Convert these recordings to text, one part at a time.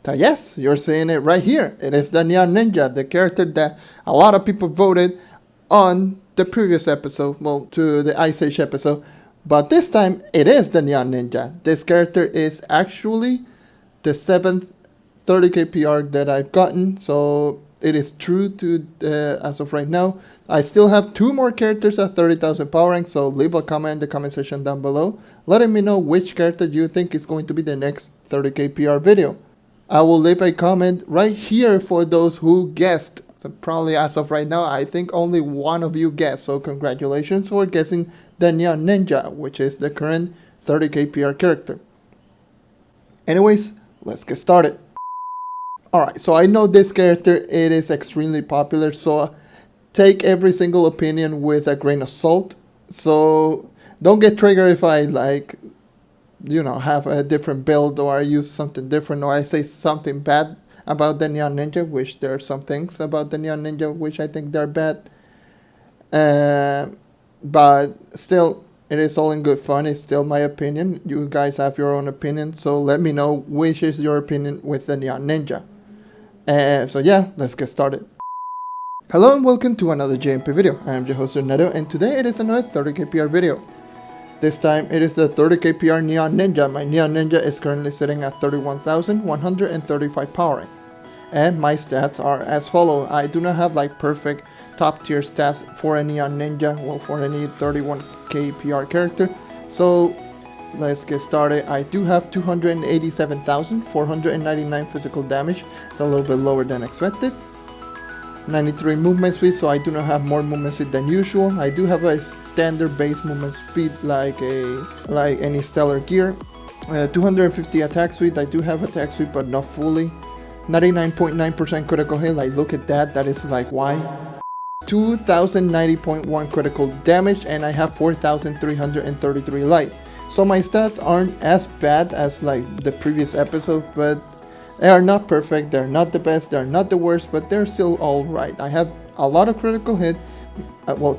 So yes, you're seeing it right here. It is the Neon Ninja, the character that a lot of people voted on the previous episode, well, to the Ice Age episode. But this time, it is the Neon Ninja. This character is actually the 7th 30k PR that I've gotten, so it is true to as of right now. I still have 2 more characters at 30,000 power rank, so leave a comment in the comment section down below, letting me know which character you think is going to be the next 30k PR video. I will leave a comment right here for those who guessed. So probably as of right now, I think only one of you guessed, so congratulations for guessing the Neon Ninja, which is the current 30k PR character. Anyways, let's get started. Alright, so I know this character, it is extremely popular, so take every single opinion with a grain of salt. So don't get triggered if I have a different build, or I use something different, or I say something bad about the Neon Ninja, which there are some things about the Neon Ninja which I think they're bad. But still, it is all in good fun. It's still my opinion. You guys have your own opinion, so let me know which is your opinion with the Neon Ninja. So yeah, let's get started. Hello and welcome to another JMP video. I am your host JonNario, and today it is another 30k PR video. This time it is the 30k PR Neon Ninja. My Neon Ninja is currently sitting at 31,135 power rank. And my stats are as follow. I do not have like perfect top tier stats for a Neon Ninja, well, for any 31k PR character. So let's get started. I do have 287,499 physical damage. It's a little bit lower than expected. 93 movement speed, so I do not have more movement speed than usual. I do have a standard base movement speed like any stellar gear. 250 attack speed. I do have attack speed, but not fully. 99.9% critical hit. Like, look at that. That is like why. 2,090.1 critical damage, and I have 4,333 light. So my stats aren't as bad as like the previous episode, but they are not perfect, they're not the best, they're not the worst, but they're still alright. I have a lot of critical hit,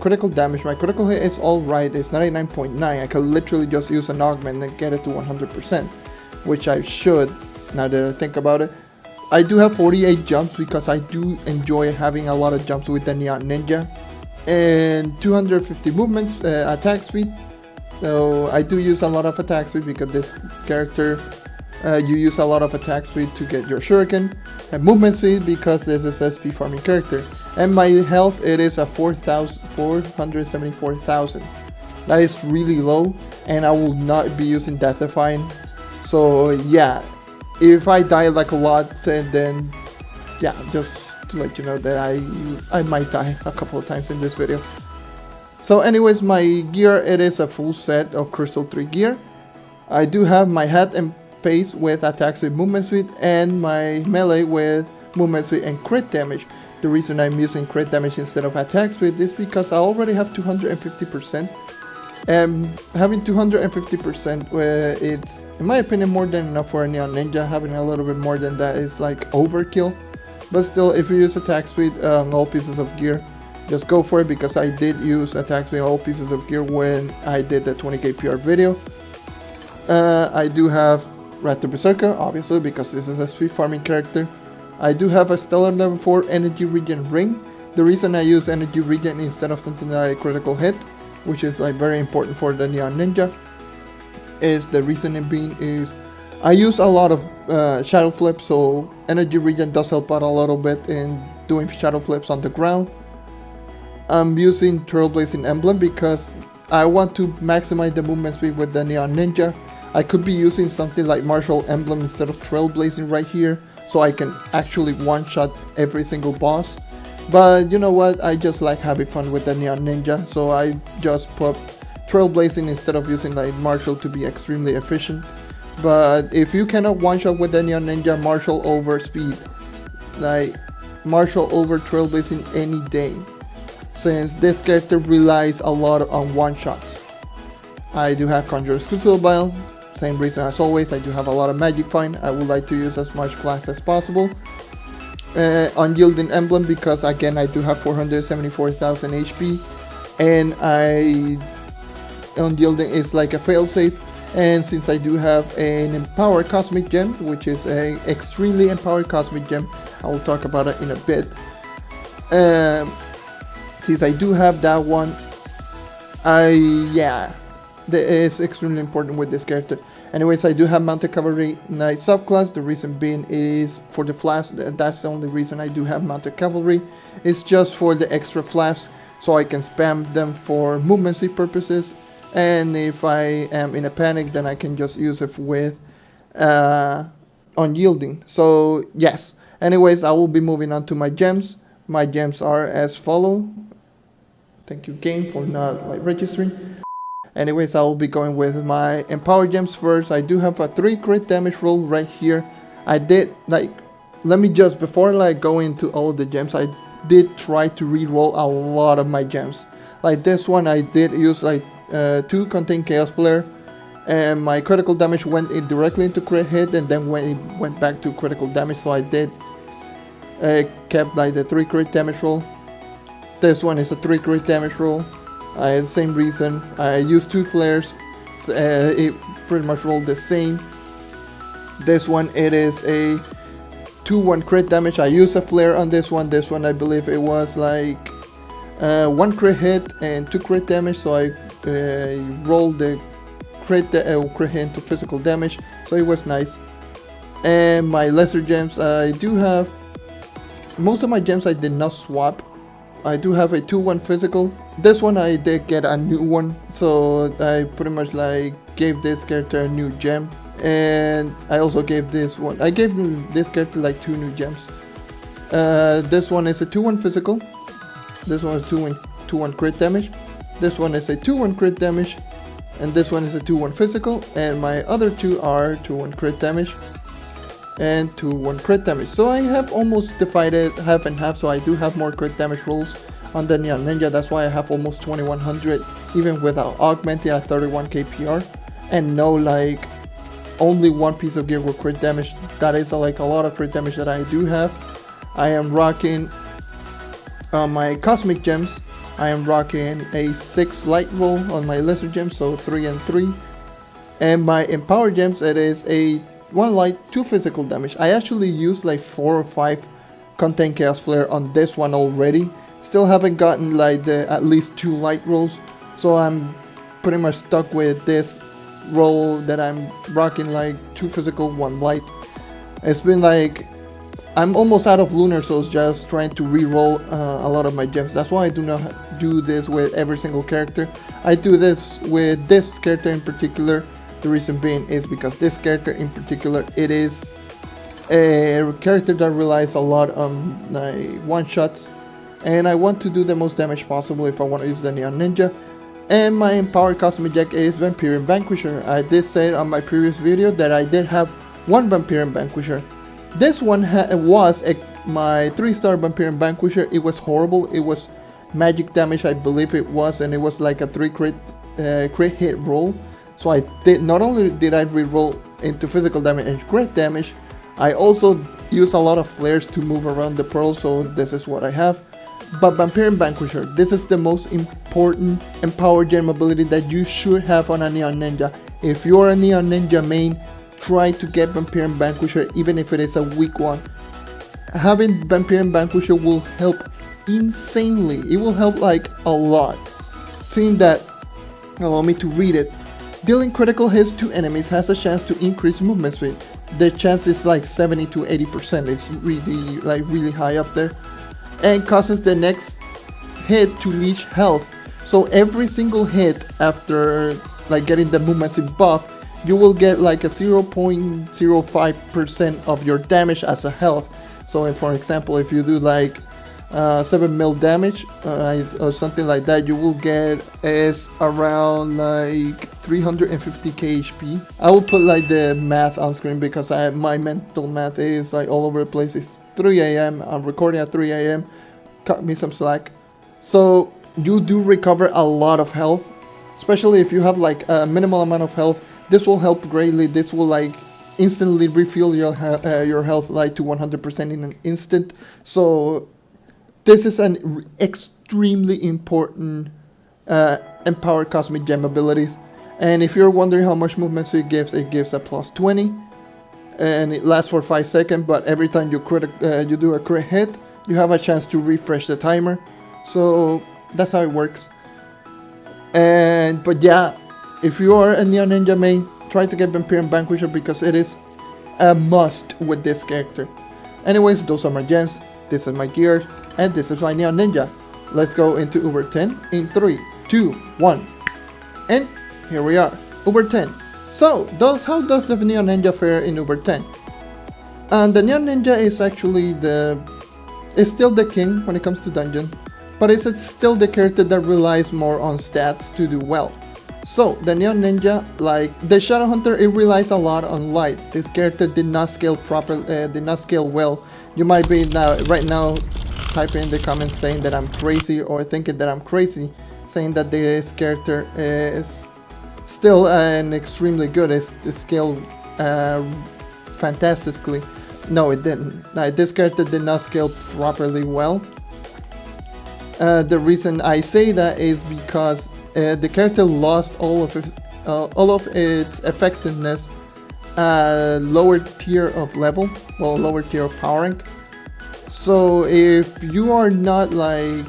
critical damage. My critical hit is alright, it's 99.9. I could literally just use an augment and get it to 100%, which I should, now that I think about it. I do have 48 jumps because I do enjoy having a lot of jumps with the Neon Ninja. And 250 movements, attack speed. So I do use a lot of attack speed because this character, you use a lot of attack speed to get your shuriken, and movement speed because this is SP farming character. And my health, it is a 474,000. That is really low, and I will not be using Deathifying. So yeah, if I die like a lot, then yeah, just to let you know that I might die a couple of times in this video. So anyways, my gear, it is a full set of Crystal 3 gear. I do have my hat and face with attack speed, movement speed, and my melee with movement speed and crit damage. The reason I'm using crit damage instead of attack speed is because I already have 250%. And having 250%, it's, in my opinion, more than enough for a Neon Ninja. Having a little bit more than that is like overkill. But still, if you use attack speed on all pieces of gear, just go for it, because I did use attack speed on all pieces of gear when I did the 20k PR video. I do have Raptor Berserker, obviously, because this is a speed farming character. I do have a Stellar level 4 Energy Regen Ring. The reason I use Energy Regen instead of something like critical hit, which is like very important for the Neon Ninja, is the reason being is I use a lot of shadow flips, so Energy Regen does help out a little bit in doing shadow flips on the ground. I'm using Trailblazing Emblem because I want to maximize the movement speed with the Neon Ninja. I could be using something like Martial Emblem instead of Trailblazing right here, so I can actually one-shot every single boss. But you know what, I just like having fun with the Neon Ninja, so I just put Trailblazing instead of using like Martial to be extremely efficient. But if you cannot one-shot with the Neon Ninja, Martial over speed. Like, Martial over Trailblazing any day, since this character relies a lot on one-shots. I do have Conjurer's Crucible, same reason as always. I do have a lot of Magic Find. I would like to use as much flash as possible. Unyielding Emblem because again I do have 474,000 HP, and Unyielding is like a failsafe. And since I do have an empowered cosmic gem, which is a extremely empowered cosmic gem, I will talk about it in a bit. Since I do have that one, it's extremely important with this character. Anyways, I do have Mounted Cavalry Knight subclass. The reason being is for the flash. That's the only reason I do have Mounted Cavalry. It's just for the extra flash, so I can spam them for movement speed purposes. And if I am in a panic, then I can just use it with unyielding. So yes. Anyways, I will be moving on to my gems. My gems are as follow. Thank you, game, for not registering. Anyways, I will be going with my empower gems first. I do have a 3 crit damage roll right here. I did let me just, before go into all of the gems, I did try to re-roll a lot of my gems. Like this one, I did use 2 contain chaos flare, and my critical damage went directly into crit hit, and then when it went back to critical damage, so I did kept the 3 crit damage roll. This one is a 3 crit damage roll. Same reason. I used 2 flares. It pretty much rolled the same. This one, it is a 2-1 crit damage. I used a flare on this one. This one, I believe it was 1 crit hit and 2 crit damage. So I rolled the crit hit into physical damage. So it was nice. And my lesser gems, I do have most of my gems I did not swap. I do have a 2-1 physical. This one I did get a new one, so I pretty much gave this character a new gem. And I also gave this one, I gave this character 2 new gems. This one is a 2-1 physical. This one is 2-1 crit damage. This one is a 2-1 crit damage. And this one is a 2-1 physical. And my other 2 are 2-1 crit damage and 2-1 crit damage. So I have almost divided half and half, so I do have more crit damage rolls on the Neon Ninja. That's why I have almost 2100, even without augmenting at 31 KPR. And no only one piece of gear with crit damage. That is a lot of crit damage that I do have. I am rocking my cosmic gems. I am rocking a 6 light roll on my lesser gems, so 3 and 3. And my empower gems, it is a 1 light, 2 physical damage. I actually used 4 or 5 contain chaos flare on this one already. Still haven't gotten the at least 2 light rolls, so I'm pretty much stuck with this roll that I'm rocking 2 physical, 1 light. It's been I'm almost out of lunar souls, just trying to re-roll a lot of my gems. That's why I do not do this with every single character. I do this with this character in particular. The reason being is because this character in particular, it is a character that relies a lot on one-shots, and I want to do the most damage possible if I want to use the Neon Ninja. And my empowered cosmic jack is Vampirian Vanquisher. I did say on my previous video that I did have 1 Vampirian Vanquisher. This one was my 3-star Vampirian Vanquisher. It was horrible. It was magic damage, I believe it was, and it was a 3 crit hit roll. So I did, not only did I re-roll into physical damage and crit damage, I also use a lot of flares to move around the pearl, so this is what I have. But Vampirian Vanquisher, this is the most important empowered gem ability that you should have on a Neon Ninja. If you're a Neon Ninja main, try to get Vampirian Vanquisher, even if it is a weak one. Having Vampirian Vanquisher will help insanely. It will help a lot. Seeing that, allow me to read it. Dealing critical hits to enemies has a chance to increase movement speed. The chance is 70 to 80%. It's really really high up there. And causes the next hit to leech health. So every single hit after getting the movement speed buff, you will get a 0.05% of your damage as a health. So for example, if you do 7 mil damage or something like that, you will get is around 350k HP. I will put the math on screen because my mental math is all over the place. It's 3 a.m. I'm recording at 3 a.m. Cut me some slack. So you do recover a lot of health, especially if you have a minimal amount of health. This will help greatly. This will instantly refill your health to 100% in an instant. So this is an extremely important empowered cosmic gem abilities. And if you're wondering how much movement speed it gives a plus 20, and it lasts for 5 seconds, but every time you do a crit hit, you have a chance to refresh the timer. So that's how it works. But yeah, if you are a Neon Ninja main, try to get Vampire and Vanquisher because it is a must with this character. Anyways, those are my gens, this is my gear, and this is my Neon Ninja. Let's go into Uber 10 in 3, 2, 1. And here we are, Uber 10. So, how does the Neon Ninja fare in Uber 10? And the Neon Ninja is actually still the king when it comes to dungeon, but it's still the character that relies more on stats to do well. So, the Neon Ninja, like the Shadow Hunter, it relies a lot on light. This character did not scale well. You might be right now typing in the comments saying that I'm crazy, or thinking that I'm crazy, saying that this character is still an extremely good. It's scaled fantastically. No, it didn't. This character did not scale properly well. The reason I say that is because the character lost all of its effectiveness lower tier of level, well, lower tier of power rank. So if you are not like,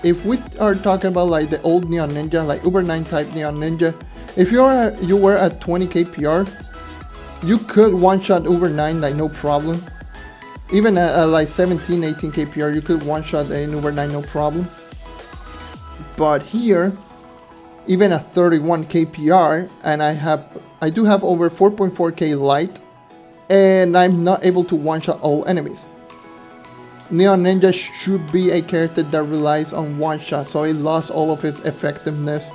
if we are talking about like the old Neon Ninja, like Uber 9 type Neon Ninja, if you were at 20k PR, you could one-shot Uber 9 like no problem. Even at like 17, 18k PR, you could one-shot an Uber 9 no problem. But here, even at 31k PR, and I do have over 4.4k light, and I'm not able to one-shot all enemies. Neon Ninja should be a character that relies on one-shot, so it lost all of its effectiveness.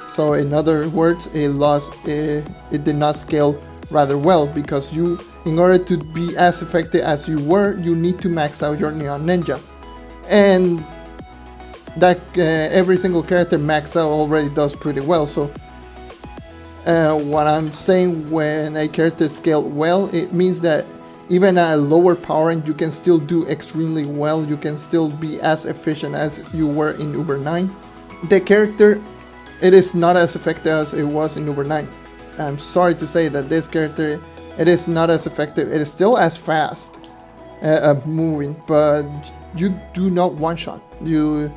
So in other words, it did not scale rather well, because in order to be as effective as you were, you need to max out your Neon Ninja. And that every single character max out already does pretty well. So what I'm saying, when a character scaled well, it means that even at a lower power rank, you can still do extremely well. You can still be as efficient as you were in Uber 9. The character, it is not as effective as it was in Uber 9. I'm sorry to say that this character, it is not as effective. It is still as fast moving, but you do not one-shot. You're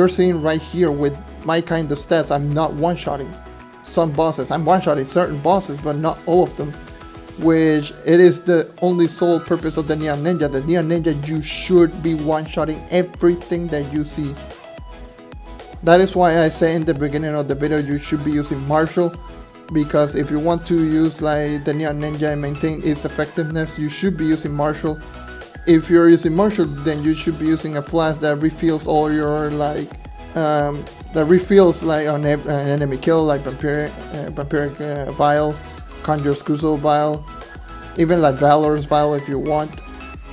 seeing right here with my kind of stats, I'm not one-shotting some bosses. I'm one-shotting certain bosses, but not all of them, which it is the only sole purpose of the Neon Ninja. The Neon Ninja, you should be one-shotting everything that you see. That is why I say in the beginning of the video, you should be using Martial, because if you want to use like the Neon Ninja and maintain its effectiveness, you should be using Martial. If you're using Martial, then you should be using a flask that refills all your on an enemy kill, like Vampiric Vial, Conjure's Crucible Vial, even like Valor's Vial if you want.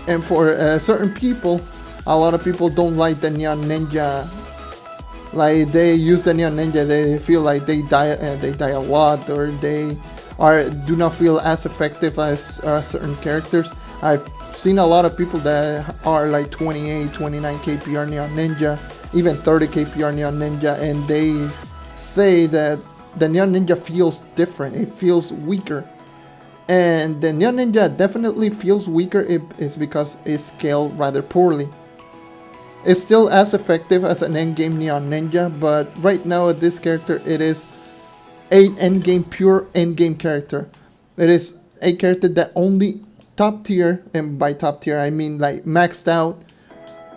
And for certain people, a lot of people don't like the Neon Ninja. Like they use the Neon Ninja, they feel like they die a lot, or they do not feel as effective as certain characters. I've seen a lot of people that are like 28, 29k PR Neon Ninja, even 30k PR Neon Ninja, and they say that the Neon Ninja feels different. It feels weaker. And the Neon Ninja definitely feels weaker. It's because it's scaled rather poorly. It's still as effective as an endgame Neon Ninja, but right now this character, it is a pure endgame character. It is a character that only top tier, and by top tier I mean like maxed out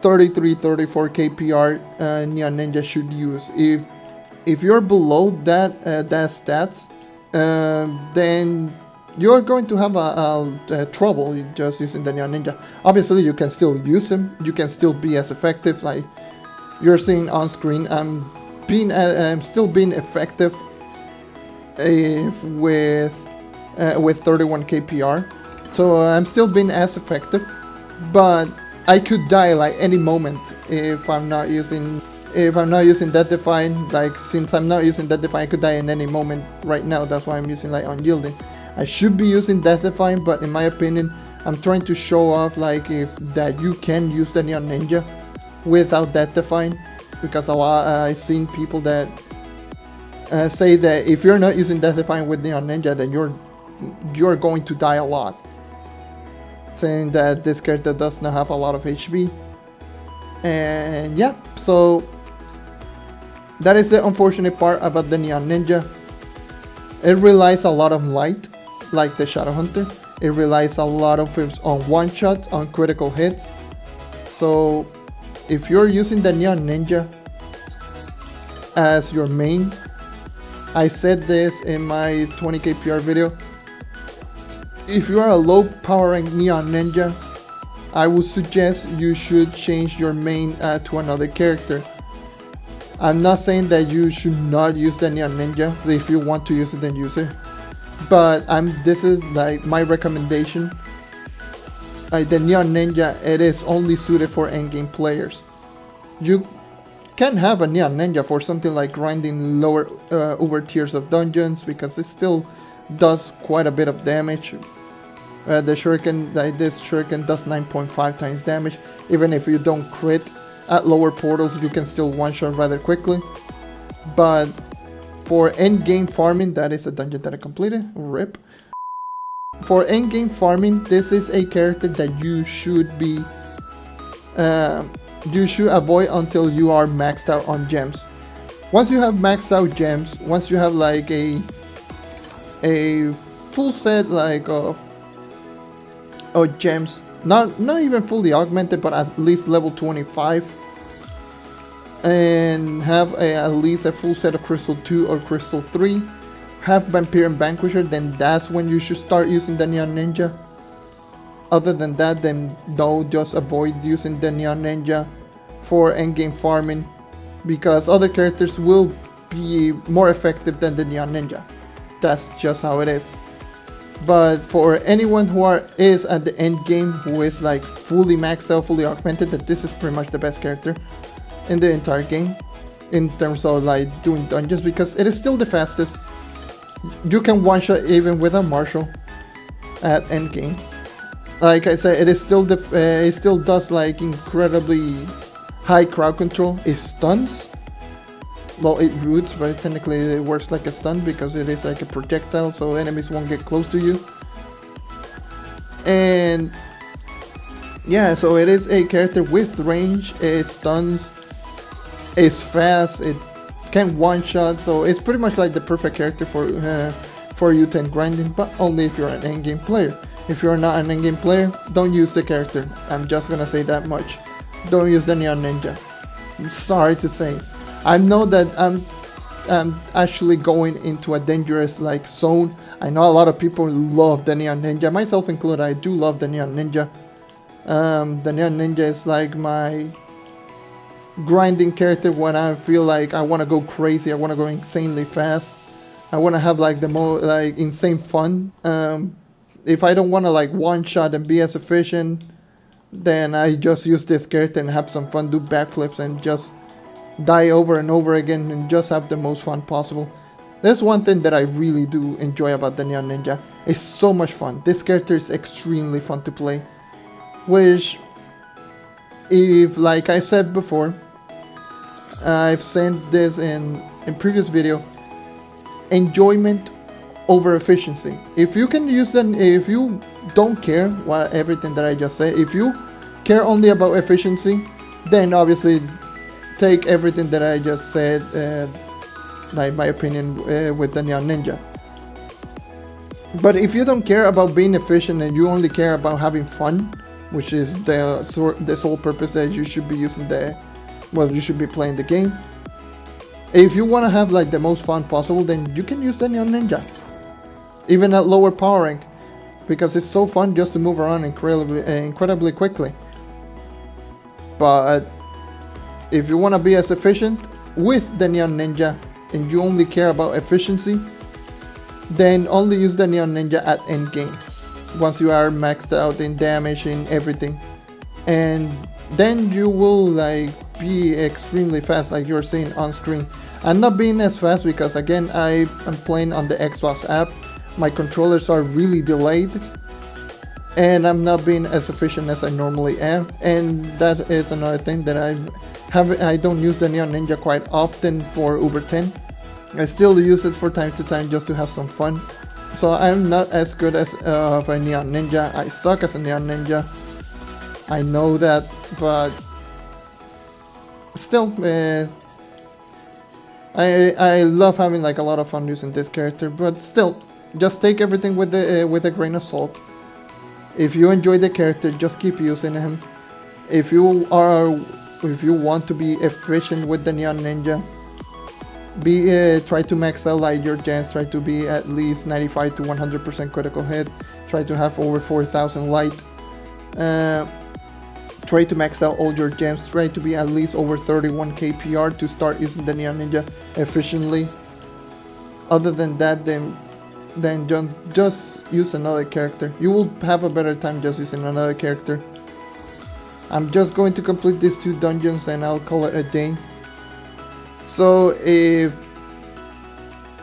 33, 34k PR Neon Ninja should use. If you're below that stats, then you're going to have a trouble just using the Neon Ninja. Obviously, you can still use him. You can still be as effective. Like you're seeing on screen, I'm still being effective with 31k PR. So I'm still being as effective, but I could die like any moment if I'm not using Death Defying. Like since I'm not using Death Defying, I could die in any moment right now. That's why I'm using like Unyielding. I should be using Death Defying, but in my opinion, I'm trying to show off like that you can use the Neon Ninja without Death Defying, because I've seen people that say that if you're not using Death Defying with Neon Ninja, then you're going to die a lot. Saying that this character does not have a lot of HP. And yeah, so that is the unfortunate part about the Neon Ninja. It relies a lot on light, like the Shadow Hunter. It relies a lot of films on one shots, on critical hits. So if you're using the Neon Ninja as your main, I said this in my 20k PR video, if you are a low power rank Neon Ninja, I would suggest you should change your main to another character. I'm not saying that you should not use the Neon Ninja. If you want to use it, then use it. But this is like my recommendation. The Neon Ninja, it is only suited for endgame players. You can have a Neon Ninja for something like grinding lower over tiers of dungeons, because it still does quite a bit of damage. The shuriken, this shuriken does 9.5 times damage. Even if you don't crit at lower portals, you can still one-shot rather quickly. But for endgame farming, that is a dungeon that I completed. RIP. For endgame farming, this is a character that you should be you should avoid until you are maxed out on gems. Once you have maxed out gems, once you have like a full set like of gems, not even fully augmented, but at least level 25, and have at least a full set of Crystal 2 or Crystal 3, have Vampire and Vanquisher, then that's when you should start using the Neon Ninja. Other than that, then no, just avoid using the Neon Ninja for endgame farming, because other characters will be more effective than the Neon Ninja. That's just how it is. But for anyone who is at the end game, who is like fully maxed out, fully augmented, that this is pretty much the best character in the entire game in terms of like doing dungeons, because it is still the fastest. You can one shot even with a martial at end game. Like I said, it is still it still does like incredibly high crowd control. It stuns. Well, it roots, but technically it works like a stun because it is like a projectile, so enemies won't get close to you. And yeah, so it is a character with range. It stuns, it's fast, it can one-shot, so it's pretty much like the perfect character for U10 grinding, but only if you're an endgame player. If you're not an endgame player, don't use the character. I'm just gonna say that much. Don't use the Neon Ninja. I'm sorry to say. I know that I'm actually going into a dangerous like zone. I know a lot of people love the Neon Ninja, myself included. I do love the Neon Ninja. The Neon Ninja is like my grinding character when I feel like I want to go crazy. I want to go insanely fast. I want to have like the most like insane fun. If I don't want to like one shot and be as efficient, then I just use this character and have some fun, do backflips and just die over and over again and just have the most fun possible. That's one thing that I really do enjoy about the Neon Ninja. It's so much fun. This character is extremely fun to play. Which, if like I said before, I've said this in previous video, enjoyment over efficiency. If you can use them, if you don't care what everything that I just said, if you care only about efficiency, then obviously take everything that I just said, like my opinion, with the Neon Ninja. But if you don't care about being efficient and you only care about having fun, which is the sole purpose that you should be using you should be playing the game. If you want to have like the most fun possible, then you can use the Neon Ninja, even at lower power rank, because it's so fun just to move around incredibly quickly. But if you want to be as efficient with the Neon Ninja and you only care about efficiency, then only use the Neon Ninja at end game, once you are maxed out in damage and everything, and then you will like be extremely fast, like you're seeing on screen. I'm not being as fast because again I am playing on the Xbox app. My controllers are really delayed and I'm not being as efficient as I normally am, and that is another thing that I don't use the Neon Ninja quite often for Uber 10, I still use it from time to time just to have some fun. So I'm not as good as of a Neon Ninja. I suck as a Neon Ninja. I know that, but still, I love having like a lot of fun using this character. But still, just take everything with a grain of salt. If you enjoy the character, just keep using him. If you want to be efficient with the Neon Ninja, try to max out like your gens. Try to be at least 95 to 100% critical hit. Try to have over 4,000 light. Try to max out all your gems. Try to be at least over 31k PR to start using the Neon Ninja efficiently. Other than that, then just use another character. You will have a better time just using another character. I'm just going to complete these 2 dungeons and I'll call it a day. So if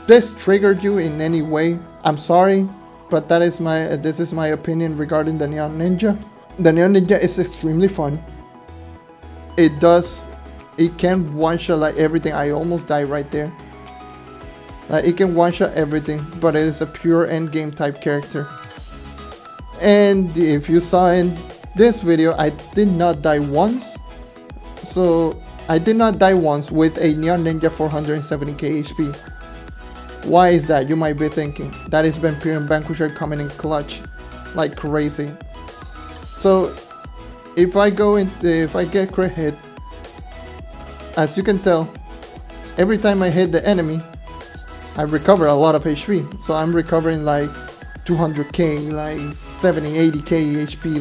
this triggered you in any way, I'm sorry, but this is my opinion regarding the Neon Ninja. The Neon Ninja is extremely fun. It can one-shot like everything. I almost died right there. It can one-shot everything, but it is a pure endgame type character. And if you saw in this video, I did not die once. So I did not die once with a Neon Ninja 470k HP. Why is that? You might be thinking. That is Vampire and Vanquisher coming in clutch like crazy. So if I get crit hit, as you can tell, every time I hit the enemy, I recover a lot of HP. So I'm recovering like 200k, like 70, 80k HP,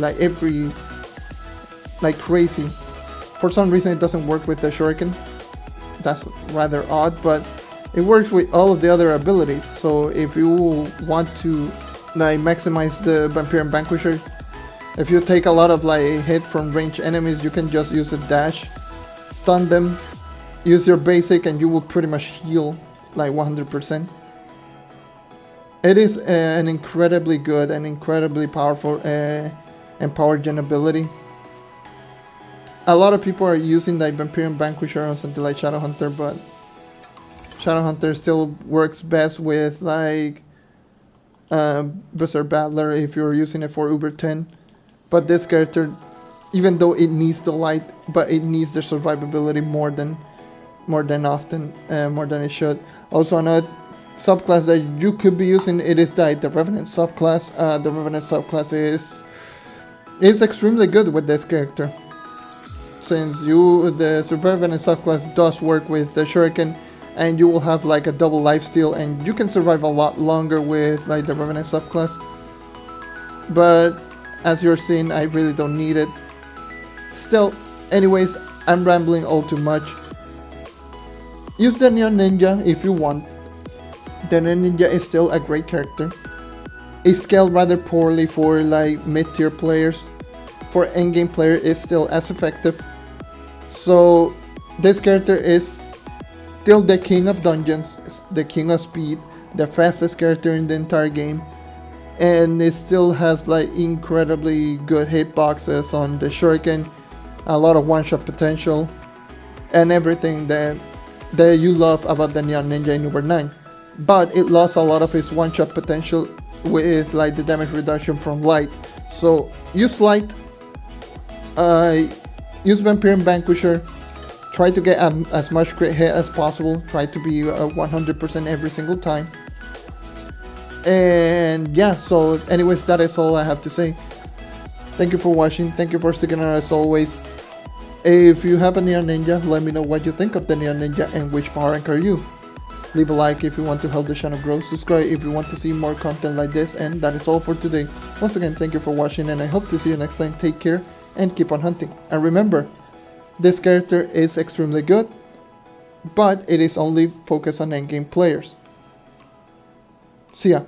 like crazy. For some reason it doesn't work with the shuriken. That's rather odd, but it works with all of the other abilities. So if you want to like maximize the Vampire and Vanquisher, if you take a lot of like hit from ranged enemies, you can just use a dash, stun them, use your basic, and you will pretty much heal like 100%. It is an incredibly good and incredibly powerful empowered gen ability. A lot of people are using like Vampire and Vanquisher on something like Shadowhunter, but Shadowhunter still works best with like Berserk Battler if you're using it for Uber 10. But this character, even though it needs the light, but it needs the survivability more than it should. Also, another subclass that you could be using, it is like the Revenant subclass. The Revenant subclass is extremely good with this character, since the Revenant subclass does work with the shuriken, and you will have like a double lifesteal, and you can survive a lot longer with like the Revenant subclass. But as you're seeing, I really don't need it. Still, anyways, I'm rambling all too much. Use the Neon Ninja if you want. The Neon Ninja is still a great character. It's scaled rather poorly for like mid-tier players. For endgame player, it's still as effective. So this character is still the king of dungeons, the king of speed, the fastest character in the entire game. And it still has like incredibly good hitboxes on the shuriken, a lot of one-shot potential, and everything that you love about the Neon Ninja in Uber 9. But it lost a lot of its one-shot potential with like the damage reduction from light. So use light, use Vampire and Vanquisher, try to get as much crit hit as possible, try to be 100% every single time. And yeah, so anyways, that is all I have to say. Thank you for watching, thank you for sticking around as always. If you have a Neon Ninja, let me know what you think of the Neon Ninja and which power rank are you. Leave a like if you want to help the channel grow, subscribe if you want to see more content like this, and that is all for today. Once again, thank you for watching, and I hope to see you next time. Take care and keep on hunting. And remember, this character is extremely good, but it is only focused on endgame players. See ya.